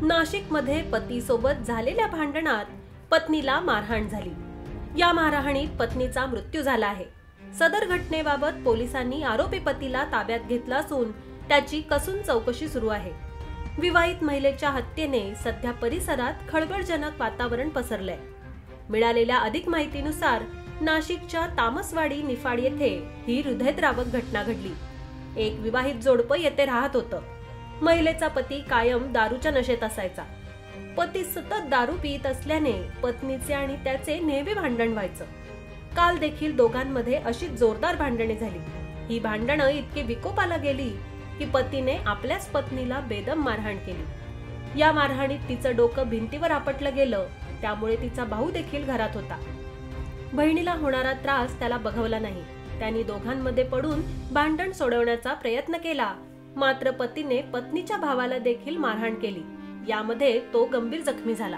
नाशिकमध्ये पतीसोबत झालेल्या भांडणात पत्नीला मारहाण झाली। या मारहाणीत पत्नीचा मृत्यू झाला आहे। सदर घटनेबाबत पोलिसांनी आरोपी पतीला ताब्यात घेतला असून त्याची कसून चौकशी सुरू आहे। विवाहित महिलेच्या हत्येने सध्या परिसरात खळबळजनक वातावरण पसरलंय। मिळालेल्या अधिक माहितीनुसार नाशिकच्या तामसवाडी निफाड येथे ही हृदयद्रावक घटना घडली। एक विवाहित जोडपं येथे राहत होतं। महिलेचा पती कायम दारूच्या नशेत असायचा। पती सतत दारू पित असल्याने पत्नीचे आणि त्याचे नेहमी भांडण व्हायचं। काल देखील दोघांमध्ये अशी जोरदार भांडणे झाली। ही भांडणं इतकी विकोपाला गेली की पतीने आपल्याच पत्नीला बेदम मारहाण केली। या मारहाणीत तिचं डोकं भिंतीवर आपटलं गेलं, त्यामुळे तिचा भाऊ देखील घरात होता। बहिणीला होणारा त्रास त्याला बघवला नाही। त्यांनी दोघांमध्ये पडून भांडण सोडवण्याचा प्रयत्न केला, मात्र पतीने पत्नीच्या भावाला देखील मारहाण केली। यामध्ये तो गंभीर जखमी झाला।